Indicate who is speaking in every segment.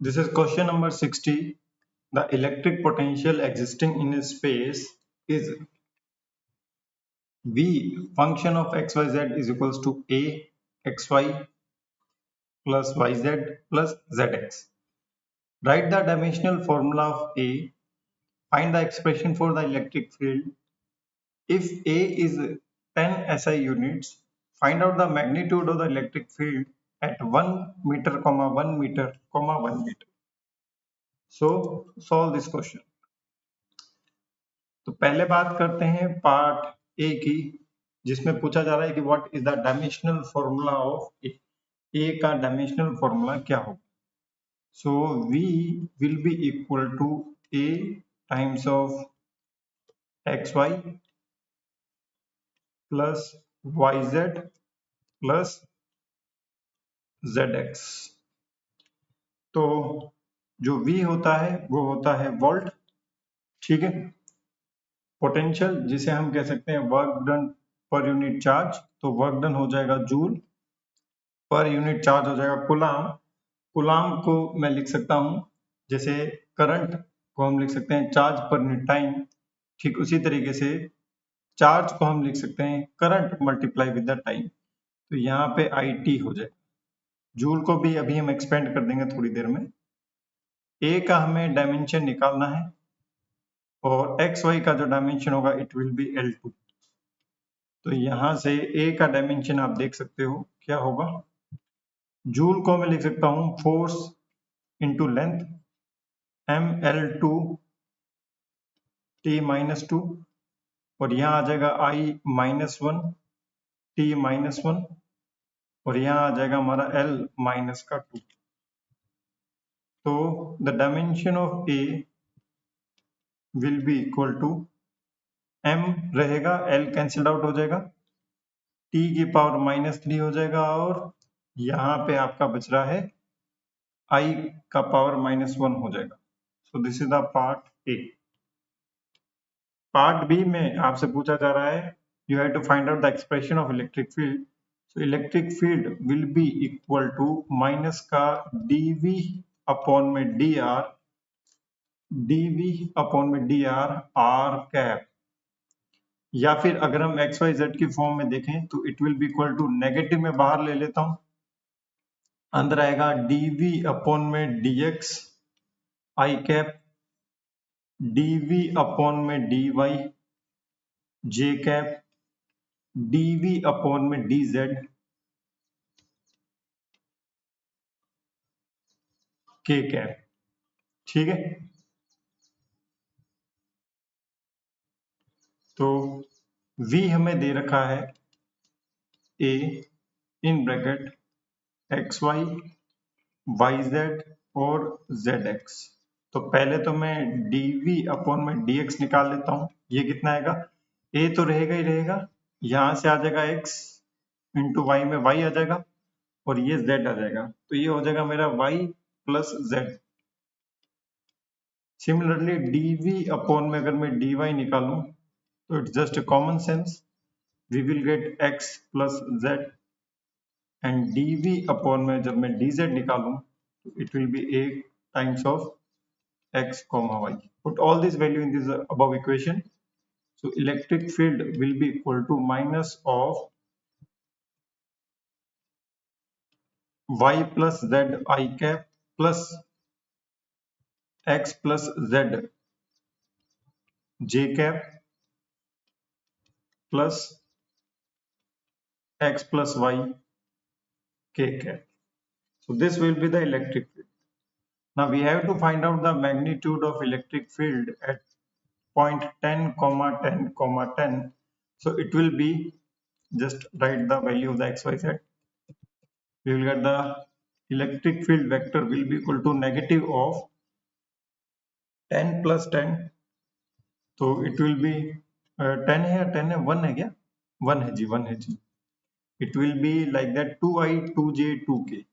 Speaker 1: This is question number 60. The electric potential existing in a space is V function of xyz is equals to A xy plus yz plus zx. Write the dimensional formula of A. Find the expression for the electric field. If A is 10 SI units, find out the magnitude of the electric field at 1 meter, 1 meter, 1 meter. So solve this question. तो पहले बात करते हैं part A की, जिसमें पूछा जा रहा है कि what is the dimensional formula of A. A का डायमेंशनल फॉर्मूला क्या होगा? So we will be equal to A times of X Y plus Y Z plus Z x. तो जो वी होता है वो होता है वोल्ट, ठीक है। पोटेंशियल जिसे हम कह सकते हैं work done per unit charge, तो वर्क डन हो जाएगा जूल, पर यूनिट चार्ज हो जाएगा कूलाम। कूलाम को मैं लिख सकता हूं जैसे करंट को हम लिख सकते हैं चार्ज पर यूनिट टाइम, ठीक उसी तरीके से चार्ज को हम लिख सकते हैं current multiply with the time. तो यहाँ पे आई टी हो जाएगा। जूल को भी अभी हम एक्सपेंड कर देंगे थोड़ी देर में। ए का हमें डायमेंशन निकालना है और एक्स वाई का जो डायमेंशन होगा इट विल बी L2। तो यहाँ से ए का डायमेंशन आप देख सकते हो क्या होगा। जूल को मैं लिख सकता हूँ force into length ML2 T-2, और यहाँ आ जाएगा I-1 T-1, और यहाँ आ जाएगा हमारा L-2। तो the dimension of A will be equal to M रहेगा, L कैंसिल आउट हो जाएगा, T की पावर -3 हो जाएगा, और यहाँ पे आपका बच रहा है I का पावर -1 हो जाएगा। So this is the part A. Part B में आपसे पूछा जा रहा है you have to find out the expression of electric field. So electric field will be equal to minus का dv अपॉन में dr, dv अपॉन में dr r cap, या फिर अगर हम एक्स वाई जेड की फॉर्म में देखें तो it will be equal to negative में बाहर ले लेता हूं, अंदर आएगा dv अपॉन में dx i cap, dv upon में dy j cap, dv upon में dz k कैप, ठीक है। तो v हमें दे रखा है a in bracket x y y z और जेड एक्स। तो पहले तो मैं dv अपॉन में dx निकाल लेता हूं। ये कितना आएगा, a तो रहेगा ही रहेगा, यहां से आ जाएगा x इंटू वाई में y आ जाएगा, और ये z आ जाएगा, तो ये हो जाएगा मेरा y plus z। Similarly dv upon में अगर मैं dy निकालूं तो it's just common sense, we will get x plus z, and dv upon में जब मैं dz निकालूं तो it will be a times of x comma y. Put all this value in this above equation. So electric field will be equal to minus of y plus z I cap plus x plus z j cap plus x plus y k cap. So this will be the electric field. Now we have to find out the magnitude of electric field at point 10 comma 10 comma 10. So it will be, just write the value of the xyz. We will get the electric field vector will be equal to negative of 10 plus 10, तो it will be 10 है या 10 है 1 है क्या, 1 है जी, 1 है जी। It will be like that 2i 2j 2k,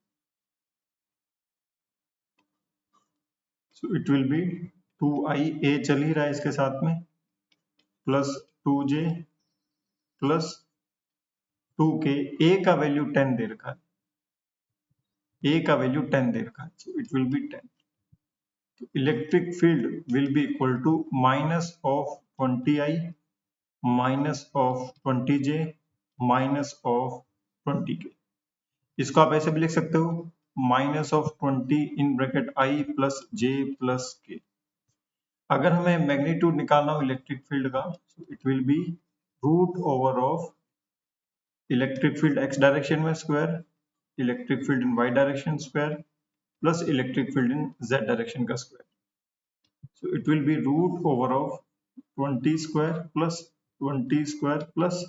Speaker 1: so it will be 2i, a चल ही रहा है इसके साथ में, plus 2j plus 2k। a का वैल्यू 10 दे रखा है, a का वैल्यू 10 दे रखा है, so it will be 10। Electric field will be equal to minus of 20I minus of 20J minus of 20K. इसको आप ऐसे भी लिख सकते हो minus of 20 in bracket I plus J plus K. अगर हमें मैग्नीट्यूड निकालना हो इलेक्ट्रिक फील्ड का, it will be root over of electric field x direction में square, electric field in y direction square plus electric field in z direction का square. So it will be root over of 20 square plus 20 square plus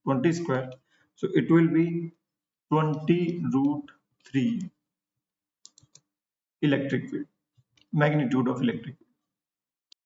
Speaker 1: 20 square. So it will be 20 root 3 electric field, magnitude of electric field.